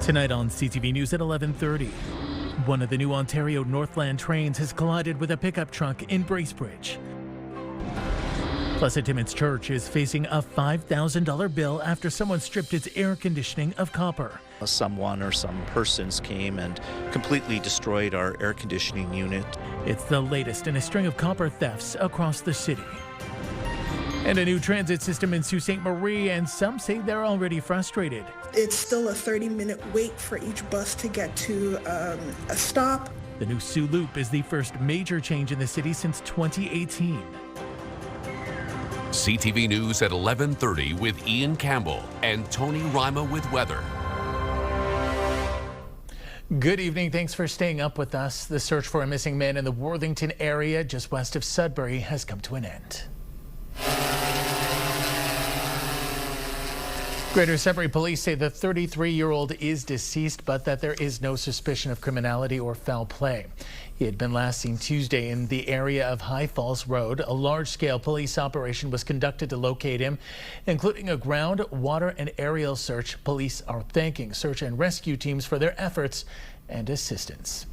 Tonight on CTV News at 11:30. One of the new Ontario Northland trains has collided with a pickup truck in Bracebridge. Plus, a Timmins church is facing a $5,000 bill after someone stripped its air conditioning of copper. Someone or some persons came and completely destroyed our air conditioning unit. It's the latest in a string of copper thefts across the city. And a new transit system in Sault Ste. Marie, and some say they're already frustrated. It's still a 30-minute wait for each bus to get to a stop. The new Sault Loop is the first major change in the city since 2018. CTV News at 11:30 with Ian Campbell and Tony Rima with weather. Good evening. Thanks for staying up with us. The search for a missing man in the Worthington area just west of Sudbury has come to an end. Greater Sudbury police say the 33-year-old is deceased, but that there is no suspicion of criminality or foul play. He had been last seen Tuesday in the area of High Falls Road. A large-scale police operation was conducted to locate him, including a ground, water, and aerial search. Police are thanking search and rescue teams for their efforts and assistance.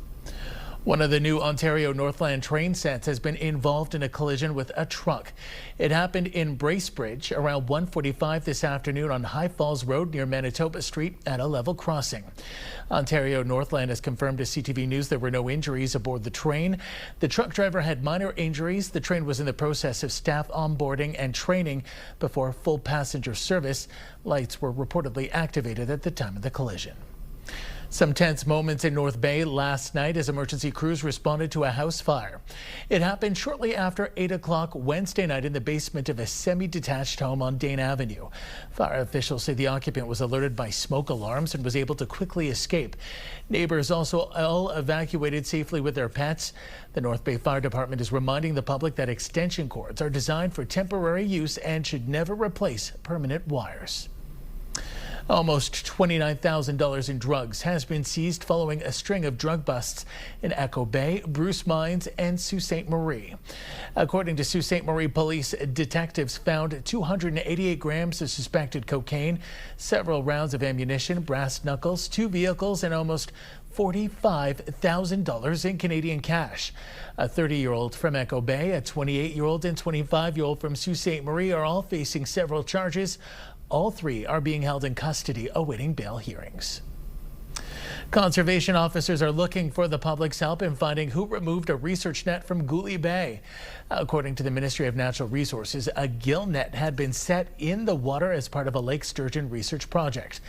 One of the new Ontario Northland train sets has been involved in a collision with a truck. It happened in Bracebridge around 1:45 this afternoon on High Falls Road near Manitoba Street at a level crossing. Ontario Northland has confirmed to CTV News there were no injuries aboard the train. The truck driver had minor injuries. The train was in the process of staff onboarding and training before full passenger service. Lights were reportedly activated at the time of the collision. Some tense moments in North Bay last night as emergency crews responded to a house fire. It happened shortly after 8 o'clock Wednesday night in the basement of a semi-detached home on Dane Avenue. Fire officials say the occupant was alerted by smoke alarms and was able to quickly escape. Neighbors also all evacuated safely with their pets. The North Bay Fire Department is reminding the public that extension cords are designed for temporary use and should never replace permanent wires. Almost $29,000 in drugs has been seized following a string of drug busts in Echo Bay, Bruce Mines, and Sault Ste. Marie. According to Sault Ste. Marie police, detectives found 288 grams of suspected cocaine, several rounds of ammunition, brass knuckles, 2 vehicles, and almost $45,000 in Canadian cash. A 30-year-old from Echo Bay, a 28-year-old, and 25-year-old from Sault Ste. Marie are all facing several charges. All 3 are being held in custody awaiting bail hearings. Conservation officers are looking for the public's help in finding who removed a research net from Gooley Bay. According to the Ministry of Natural Resources, a gill net had been set in the water as part of a lake sturgeon research project.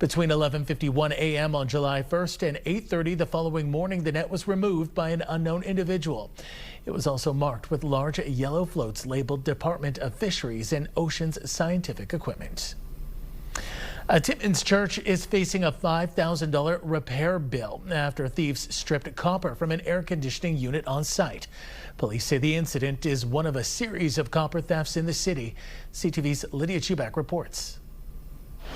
Between 11:51 a.m. on July 1st and 8:30 the following morning, the net was removed by an unknown individual. It was also marked with large yellow floats labeled Department of Fisheries and Oceans Scientific Equipment. A Timmins church is facing a $5,000 repair bill after thieves stripped copper from an air conditioning unit on site. Police say the incident is one of a series of copper thefts in the city. CTV's Lydia Chubak reports.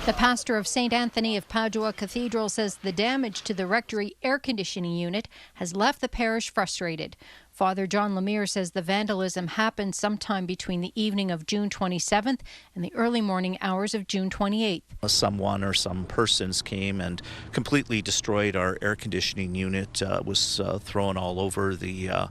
The pastor of St. Anthony of Padua Cathedral says the damage to the rectory air conditioning unit has left the parish frustrated. Father John Lemire says the vandalism happened sometime between the evening of June 27th and the early morning hours of June 28th. Someone or some persons came and completely destroyed our air conditioning unit. Was thrown all over the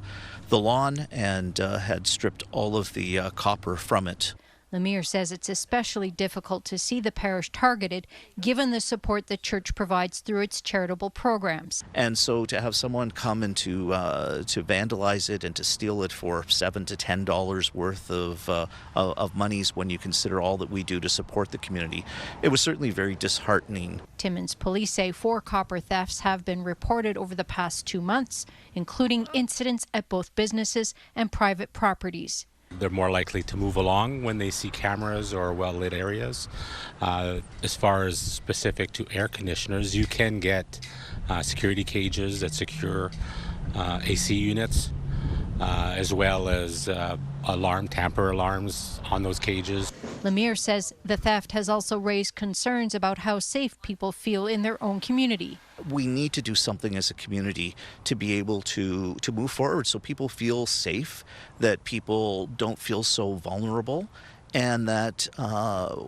lawn and had stripped all of the copper from it. Lemire says it's especially difficult to see the parish targeted given the support the church provides through its charitable programs. And so to have someone come and to vandalize it and to steal it for $7 to $10 worth of monies when you consider all that we do to support the community, it was certainly very disheartening. Timmins police say 4 copper thefts have been reported over the past 2 months, including incidents at both businesses and private properties. They're more likely to move along when they see cameras or well-lit areas. As far as specific to air conditioners, you can get security cages that secure AC units, as well as tamper alarms on those cages. Lemire says the theft has also raised concerns about how safe people feel in their own community. We need to do something as a community to be able to move forward so people feel safe, that people don't feel so vulnerable. and that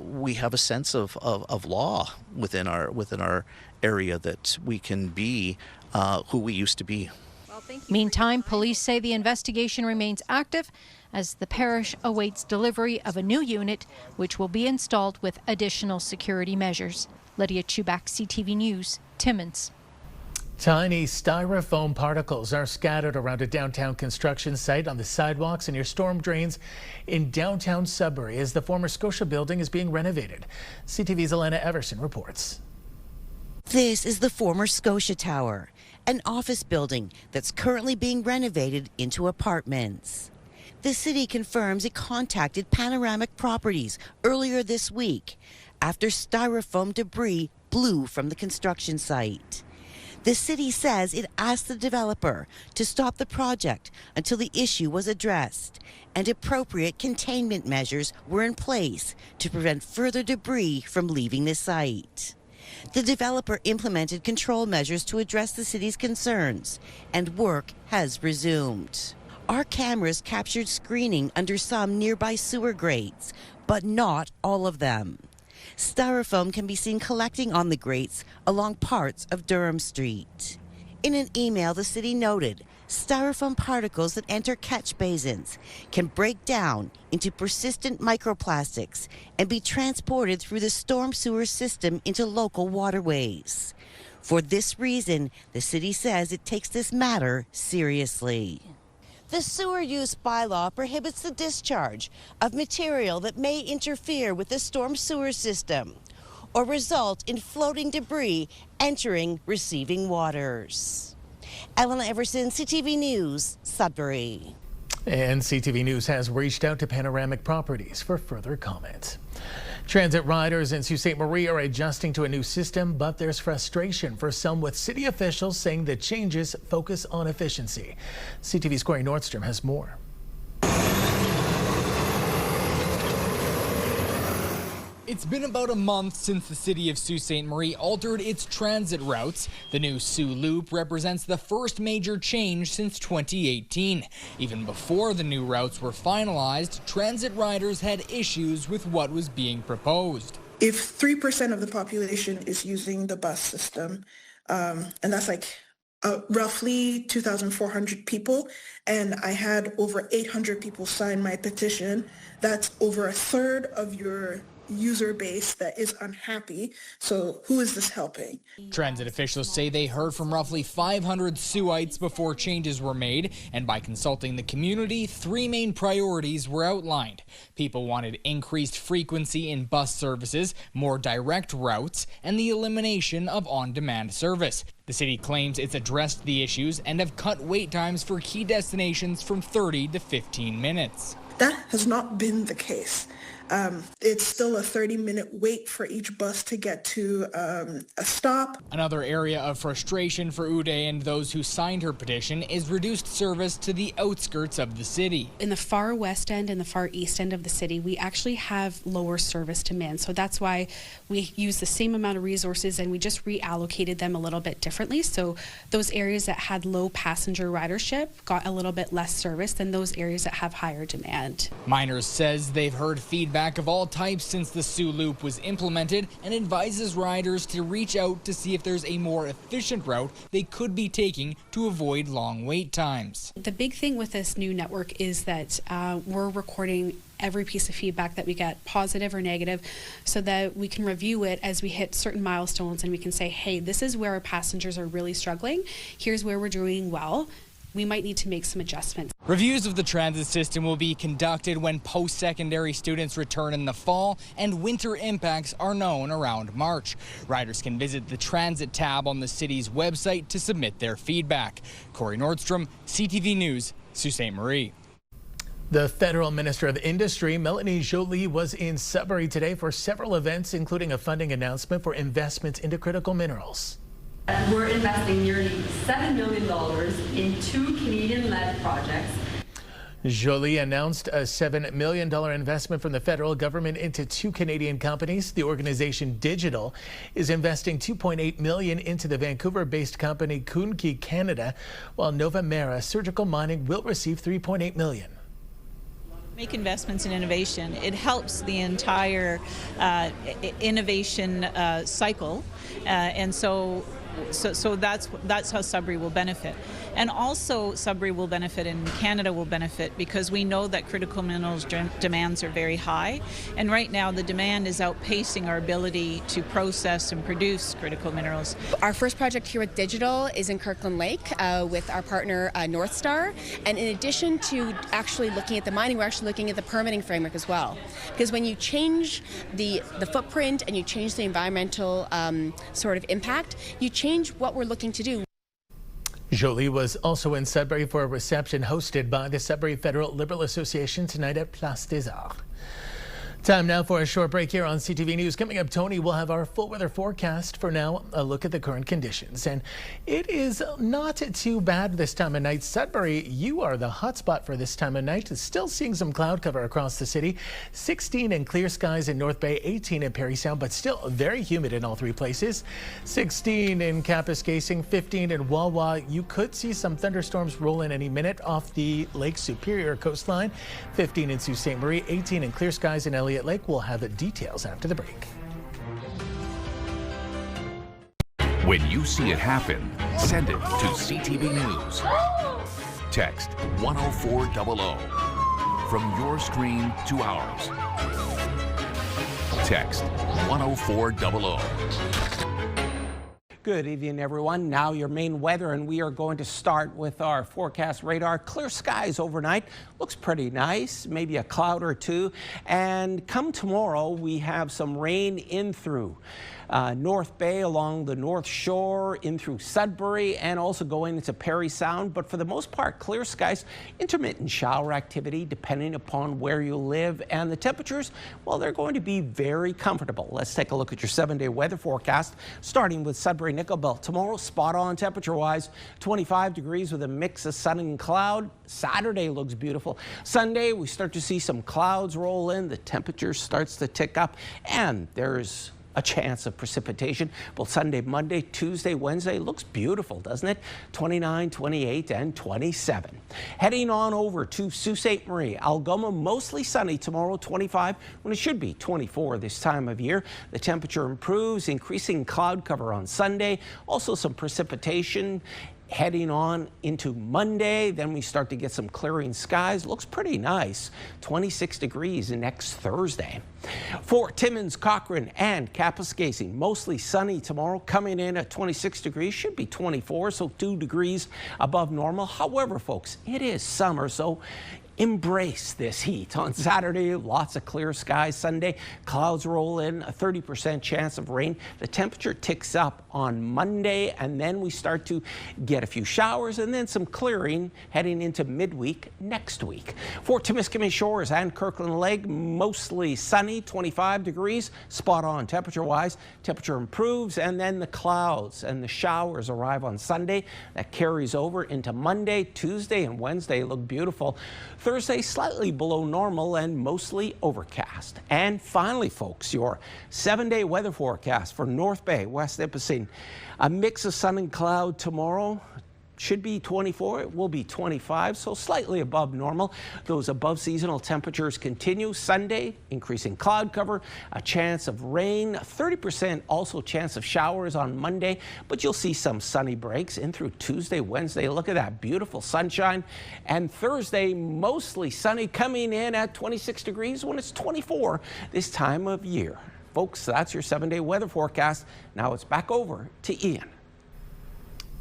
we have a sense of law within our area, that we can be who we used to be. Meantime, police say the investigation remains active as the parish awaits delivery of a new unit, which will be installed with additional security measures. Lydia Chubak, CTV News, Timmins. Tiny styrofoam particles are scattered around a downtown construction site, on the sidewalks and near storm drains in downtown Sudbury as the former Scotia building is being renovated. CTV's Elena Everson reports. This is the former Scotia Tower, an office building that's currently being renovated into apartments. The city confirms it contacted Panoramic Properties earlier this week after styrofoam debris blew from the construction site. The city says it asked the developer to stop the project until the issue was addressed and appropriate containment measures were in place to prevent further debris from leaving the site. The developer implemented control measures to address the city's concerns, and work has resumed. Our cameras captured screening under some nearby sewer grates, but not all of them. Styrofoam can be seen collecting on the grates along parts of Durham Street. In an email, the city noted styrofoam particles that enter catch basins can break down into persistent microplastics and be transported through the storm sewer system into local waterways. For this reason, the city says it takes this matter seriously. The sewer use bylaw prohibits the discharge of material that may interfere with the storm sewer system or result in floating debris entering receiving waters. Elena Everson, CTV News, Sudbury. And CTV News has reached out to Panoramic Properties for further comment. Transit riders in Sault Ste. Marie are adjusting to a new system, but there's frustration for some, with city officials saying the changes focus on efficiency. CTV's Corey Nordstrom has more. It's been about a month since the city of Sault Ste. Marie altered its transit routes. The new Soo Loop represents the first major change since 2018. Even before the new routes were finalized, transit riders had issues with what was being proposed. If 3% of the population is using the bus system, and that's like roughly 2,400 people, and I had over 800 people sign my petition, that's over a third of your user base that is unhappy. So who is this helping? Transit officials say they heard from roughly 500 Suites before changes were made, and by consulting the community, three main priorities were outlined. People wanted increased frequency in bus services, more direct routes, and the elimination of on-demand service. The city claims it's addressed the issues and have cut wait times for key destinations from 30 to 15 minutes. That has not been the case. It's still a 30-minute wait for each bus to get to a stop. Another area of frustration for Uday and those who signed her petition is reduced service to the outskirts of the city. In the far west end and the far east end of the city, we actually have lower service demand. So that's why we use the same amount of resources and we just reallocated them a little bit differently. So those areas that had low passenger ridership got a little bit less service than those areas that have higher demand. Miners says they've heard feedback of all types since the Soo Loop was implemented and advises riders to reach out to see if there's a more efficient route they could be taking to avoid long wait times. The big thing with this new network is that we're recording every piece of feedback that we get, positive or negative, so that we can review it as we hit certain milestones and we can say, hey, this is where our passengers are really struggling. Here's where we're doing well. We might need to make some adjustments. Reviews of the transit system will be conducted when post-secondary students return in the fall and winter impacts are known around March. Riders can visit the transit tab on the city's website to submit their feedback. Corey Nordstrom, CTV News, Sault Ste. Marie. The Federal Minister of Industry, Melanie Joly, was in Sudbury today for several events, including a funding announcement for investments into critical minerals. We're investing nearly $7 million in 2 Canadian-led projects. Joly announced a $7 million investment from the federal government into 2 Canadian companies. The organization Digital is investing $2.8 million into the Vancouver-based company Kuhnke Canada, while Nova Mera Surgical Mining will receive $3.8 million. Make investments in innovation. It helps the entire innovation cycle, and so that's how Sudbury will benefit. And also Sudbury will benefit and Canada will benefit because we know that critical minerals demands are very high, and right now the demand is outpacing our ability to process and produce critical minerals. Our first project here with Digital is in Kirkland Lake with our partner North Star, and in addition to actually looking at the mining, we're actually looking at the permitting framework as well, because when you change the footprint and you change the environmental sort of impact, you change what we're looking to do. Jolie was also in Sudbury for a reception hosted by the Sudbury Federal Liberal Association tonight at Place des Arts. Time now for a short break here on CTV News. Coming up, Tony will have our full weather forecast. For now, a look at the current conditions. And it is not too bad this time of night. Sudbury, you are the hot spot for this time of night. Still seeing some cloud cover across the city. 16 in clear skies in North Bay, 18 in Parry Sound, but still very humid in all three places. 16 in Kapuskasing, 15 in Wawa. You could see some thunderstorms roll in any minute off the Lake Superior coastline. 15 in Sault Ste. Marie, 18 in clear skies in Elliott Lake. We'll have the details after the break. When you see it happen, send it to CTV News. Text 10400 from your screen to ours. Text 10400. Good evening, everyone. Now your main weather, and we are going to start with our forecast radar. Clear skies overnight. Looks pretty nice, maybe a cloud or two. And come tomorrow, we have some rain in through North Bay along the North Shore, in through Sudbury, and also going into Parry Sound. But for the most part, clear skies, intermittent shower activity depending upon where you live. And the temperatures, well, they're going to be very comfortable. Let's take a look at your 7-day weather forecast, starting with Sudbury Nickel Belt. Tomorrow, spot on temperature-wise, 25 degrees with a mix of sun and cloud. Saturday looks beautiful. Sunday, we start to see some clouds roll in. The temperature starts to tick up, and there's a chance of precipitation. Both Sunday, Monday, Tuesday, Wednesday looks beautiful, doesn't it? 29, 28, and 27. Heading on over to Sault Ste. Marie. Algoma, mostly sunny tomorrow, 25, when it should be 24 this time of year. The temperature improves, increasing cloud cover on Sunday. Also some precipitation. Heading on into Monday, then we start to get some clearing skies. Looks pretty nice. 26 degrees next Thursday. For Timmins, Cochrane, and Kapuskasing, mostly sunny tomorrow, coming in at 26 degrees. Should be 24, so 2 degrees above normal. However, folks, it is summer, so embrace this heat. On Saturday, lots of clear skies. Sunday, clouds roll in, a 30% chance of rain. The temperature ticks up on Monday, and then we start to get a few showers and then some clearing heading into midweek next week. For Timiskaming Shores and Kirkland Lake, mostly sunny, 25 degrees, spot on temperature-wise. Temperature improves, and then the clouds and the showers arrive on Sunday. That carries over into Monday, Tuesday, and Wednesday look beautiful. Thursday, slightly below normal and mostly overcast. And finally, folks, your 7-day weather forecast for North Bay, West Nipissing. A mix of sun and cloud tomorrow. Should be 24, it will be 25, so slightly above normal. Those above seasonal temperatures continue. Sunday, increasing cloud cover, a chance of rain, 30% also chance of showers on Monday, but you'll see some sunny breaks in through Tuesday, Wednesday. Look at that beautiful sunshine. And Thursday, mostly sunny, coming in at 26 degrees when it's 24 this time of year. Folks, that's your 7-day weather forecast. Now it's back over to Ian.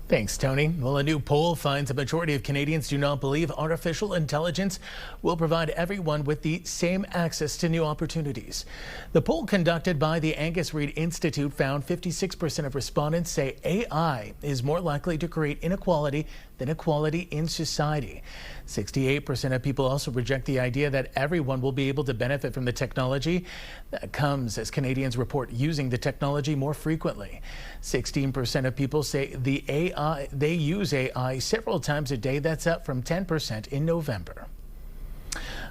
Thanks, Tony. Well, a new poll finds a majority of Canadians do not believe artificial intelligence will provide everyone with the same access to new opportunities. The poll conducted by the Angus Reid Institute found 56% of respondents say AI is more likely to create inequality than equality in society. 68% of people also reject the idea that everyone will be able to benefit from the technology. That comes as Canadians report using the technology more frequently. 16% of people say they use AI several times a day. That's up from 10% in November.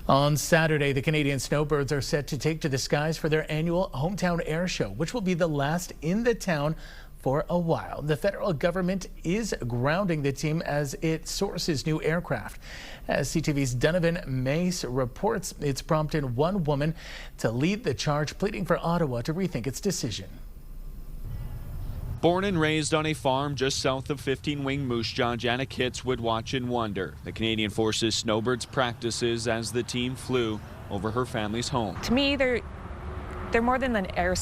On Saturday, the Canadian Snowbirds are set to take to the skies for their annual Hometown Air Show, which will be the last in the town for a while. The federal government is grounding the team as it sources new aircraft. As CTV's Donovan Mace reports, it's prompted one woman to lead the charge, pleading for Ottawa to rethink its decision. Born and raised on a farm just south of 15-wing Moose Jaw, Jana Kitts would watch and wonder the Canadian Forces Snowbirds practices as the team flew over her family's home. To me, they're more than an air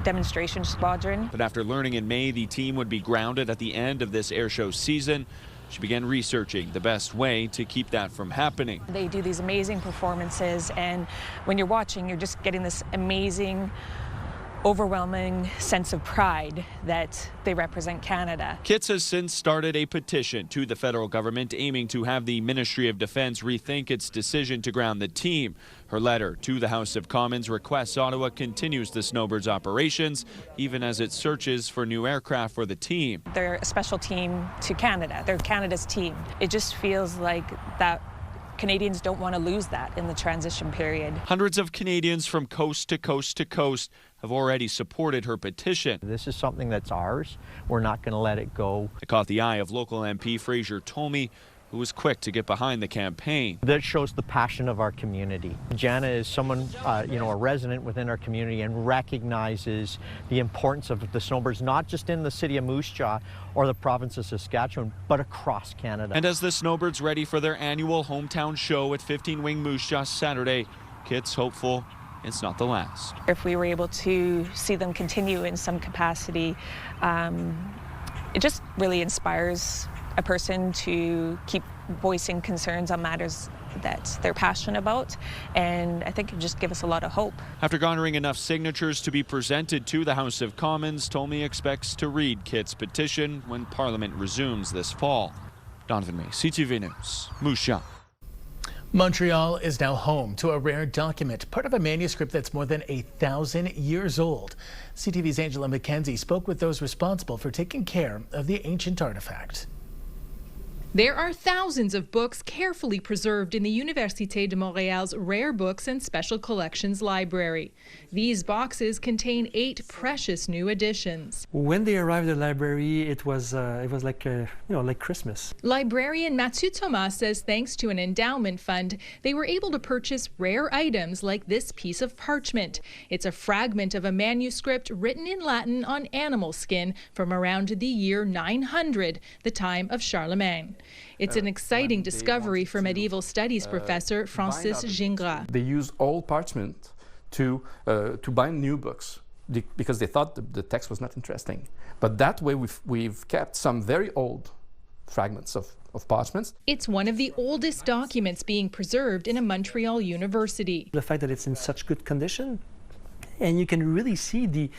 demonstration squadron. But after learning in May the team would be grounded at the end of this air show season, she began researching the best way to keep that from happening. They do these amazing performances, and when you're watching, you're just getting this amazing, overwhelming sense of pride that they represent Canada. Kitts has since started a petition to the federal government aiming to have the Ministry of Defence rethink its decision to ground the team. Her letter to the House of Commons requests Ottawa continues the Snowbirds operations, even as it searches for new aircraft for the team. They're a special team to Canada. They're Canada's team. It just feels like that Canadians don't want to lose that in the transition period. Hundreds of Canadians from coast to coast to coast have already supported her petition. This is something that's ours. We're not going to let it go. It caught the eye of local MP Fraser Tolmie, who was quick to get behind the campaign. That shows the passion of our community. Jana is someone, a resident within our community and recognizes the importance of the Snowbirds, not just in the city of Moose Jaw or the province of Saskatchewan, but across Canada. And as the Snowbirds ready for their annual hometown show at 15-wing Moose Jaw Saturday, Kitts hopeful it's not the last. If we were able to see them continue in some capacity, it just really inspires a person to keep voicing concerns on matters that they're passionate about, and I think it just gives us a lot of hope. After garnering enough signatures to be presented to the House of Commons, Tolmie expects to read Kitts' petition when Parliament resumes this fall. Donovan May, CTV News, Moose Jaw. Montreal is now home to a rare document, part of a manuscript that's more than 1,000 years old. CTV's Angela McKenzie spoke with those responsible for taking care of the ancient artifact. There are thousands of books carefully preserved in the Université de Montréal's Rare Books and Special Collections Library. These boxes contain 8 precious new editions. When they arrived at the library, it was like like Christmas. Librarian Mathieu Thomas says thanks to an endowment fund, they were able to purchase rare items like this piece of parchment. It's a fragment of a manuscript written in Latin on animal skin from around the year 900, the time of Charlemagne. It's an exciting discovery for medieval studies professor Francis Gingras. They used old parchment to bind new books because they thought the text was not interesting. But that way we've kept some very old fragments of parchments. It's one of the oldest documents being preserved in a Montreal university. The fact that it's in such good condition, and you can really see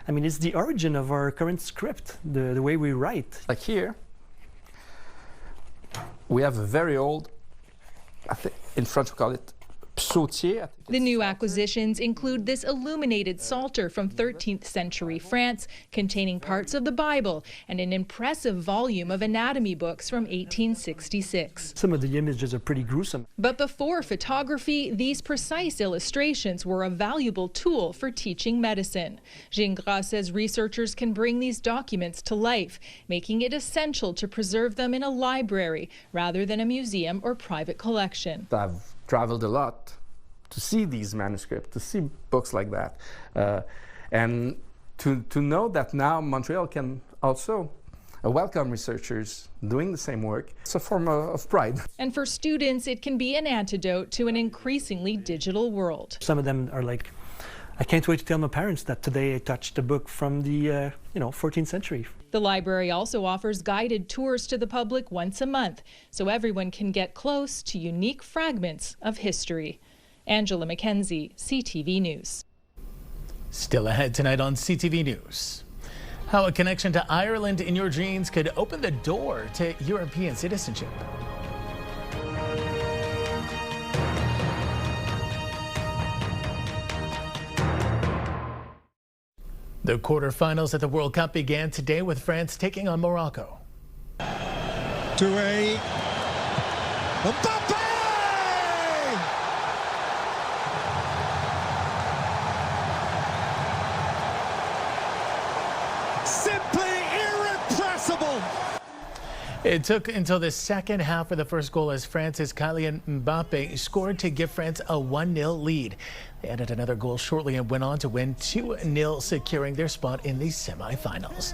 it's the origin of our current script, the way we write. Like here, we have a very old, I think in French we call it psautier. The new acquisitions include this illuminated psalter from 13th century France containing parts of the Bible and an impressive volume of anatomy books from 1866. Some of the images are pretty gruesome. But before photography, these precise illustrations were a valuable tool for teaching medicine. Gingras says researchers can bring these documents to life, making it essential to preserve them in a library rather than a museum or private collection. I've traveled a lot to see these manuscripts, to see books like that, and to know that now Montreal can also welcome researchers doing the same work. It's a form of pride. And for students, it can be an antidote to an increasingly digital world. Some of them are like, I can't wait to tell my parents that today I touched a book from the 14th century. The library also offers guided tours to the public once a month, so everyone can get close to unique fragments of history. Angela McKenzie, CTV News. Still ahead tonight on CTV News. How a connection to Ireland in your genes could open the door to European citizenship. The quarterfinals at the World Cup began today with France taking on Morocco. Touré. Mbappé! Simply It took until the second half for the first goal as France's Kylian Mbappe scored to give France a 1-0 lead. They added another goal shortly and went on to win 2-0, securing their spot in the semifinals.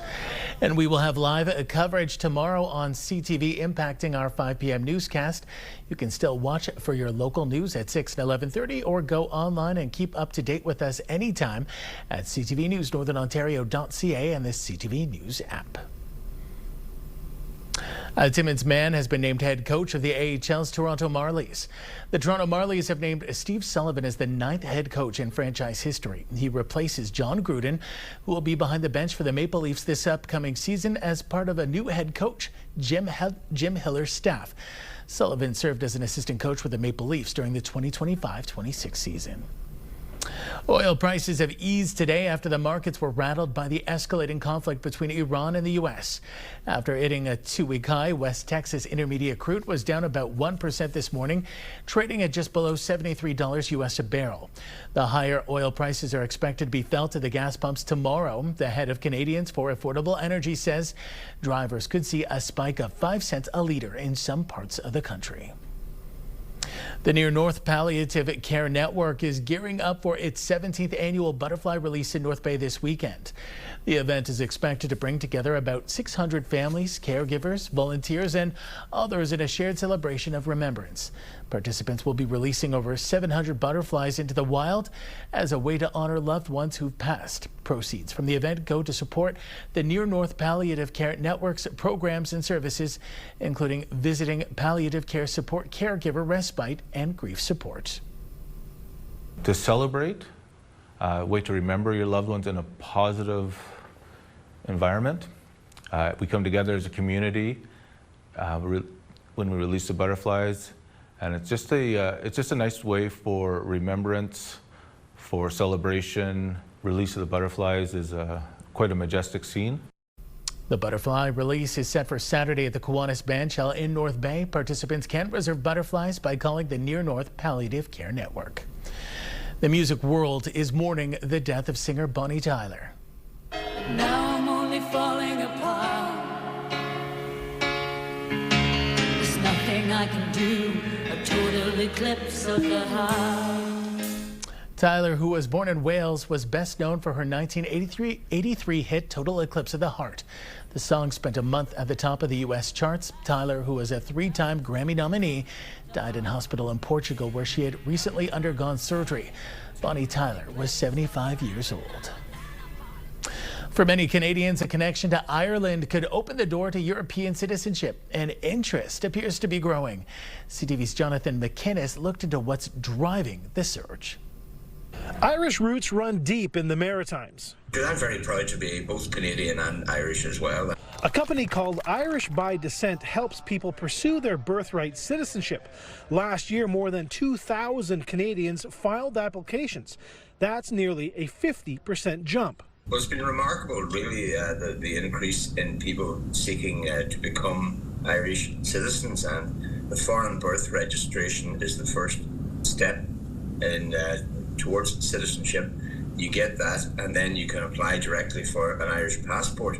And we will have live coverage tomorrow on CTV impacting our 5 p.m. newscast. You can still watch for your local news at 6 and 11:30 or go online and keep up to date with us anytime at CTV News Northern Ontario.ca and the CTV News app. A Timmins man has been named head coach of the AHL's Toronto Marlies. The Toronto Marlies have named Steve Sullivan as the 9th head coach in franchise history. He replaces John Gruden, who will be behind the bench for the Maple Leafs this upcoming season as part of a new head coach, Jim Hiller's staff. Sullivan served as an assistant coach with the Maple Leafs during the 2025-26 season. Oil prices have eased today after the markets were rattled by the escalating conflict between Iran and the U.S. After hitting a 2-week high, West Texas Intermediate crude was down about 1% this morning, trading at just below $73 U.S. a barrel. The higher oil prices are expected to be felt at the gas pumps tomorrow. The head of Canadians for Affordable Energy says drivers could see a spike of 5 cents a litre in some parts of the country. The Near North Palliative Care Network is gearing up for its 17th annual butterfly release in North Bay this weekend. The event is expected to bring together about 600 families, caregivers, volunteers, and others in a shared celebration of remembrance. Participants will be releasing over 700 butterflies into the wild as a way to honor loved ones who've passed. Proceeds from the event go to support the Near North Palliative Care Network's programs and services, including visiting palliative care support, caregiver respite, and grief support. To celebrate, a way to remember your loved ones in a positive environment. We come together as a community when we release the butterflies, and it's just a nice way for remembrance, for celebration. Release of the butterflies is quite a majestic scene. The butterfly release is set for Saturday at the Kiwanis Bandshell in North Bay. Participants can reserve butterflies by calling the Near North Palliative Care Network. The music world is mourning the death of singer Bonnie Tyler. Now I'm only falling apart. There's nothing I can do, a total eclipse of the heart. Tyler, who was born in Wales, was best known for her 1983 hit Total Eclipse of the Heart. The song spent a month at the top of the U.S. charts. Tyler, who was a 3-time Grammy nominee, died in hospital in Portugal where she had recently undergone surgery. Bonnie Tyler was 75 years old. For many Canadians, a connection to Ireland could open the door to European citizenship, and interest appears to be growing. CTV's Jonathan McInnes looked into what's driving the surge. Irish roots run deep in the Maritimes. I'm very proud to be both Canadian and Irish as well. A company called Irish by Descent helps people pursue their birthright citizenship. Last year, more than 2,000 Canadians filed applications. That's nearly a 50% jump. Well, it's been remarkable, really, the increase in people seeking to become Irish citizens, and the foreign birth registration is the first step in towards citizenship. You get that, and then you can apply directly for an Irish passport.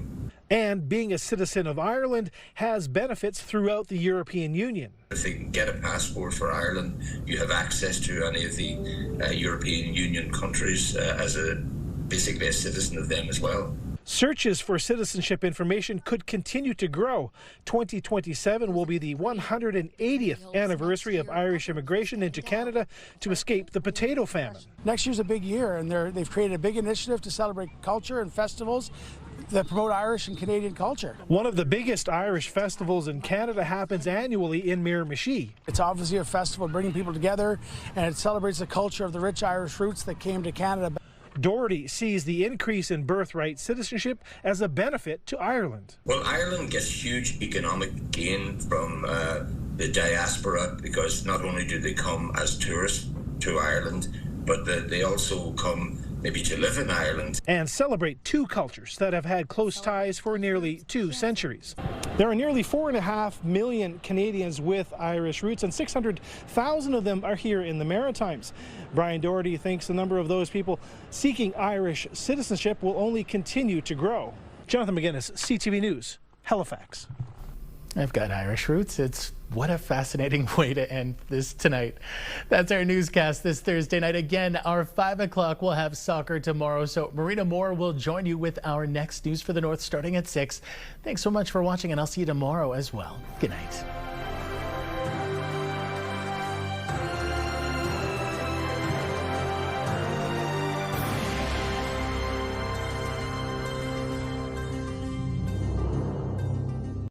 And being a citizen of Ireland has benefits throughout the European Union. If you can get a passport for Ireland, you have access to any of the European Union countries as basically a citizen of them as well. Searches for citizenship information could continue to grow. 2027 will be the 180th anniversary of Irish immigration into Canada to escape the potato famine. Next year's a big year, and they've created a big initiative to celebrate culture and festivals that promote Irish and Canadian culture. One of the biggest Irish festivals in Canada happens annually in Miramichi. It's obviously a festival bringing people together, and it celebrates the culture of the rich Irish roots that came to Canada. Doherty sees the increase in birthright citizenship as a benefit to Ireland. Well, Ireland gets huge economic gain from the diaspora, because not only do they come as tourists to Ireland, but they also come maybe to live in Ireland. And celebrate two cultures that have had close ties for nearly 2 centuries. There are nearly 4.5 million Canadians with Irish roots, and 600,000 of them are here in the Maritimes. Brian Doherty thinks the number of those people seeking Irish citizenship will only continue to grow. Jonathan McInnes, CTV News, Halifax. I've got Irish roots. What a fascinating way to end this tonight. That's our newscast this Thursday night. Again, our 5 o'clock, we'll have soccer tomorrow. So Marina Moore will join you with our next News for the North starting at 6. Thanks so much for watching, and I'll see you tomorrow as well. Good night.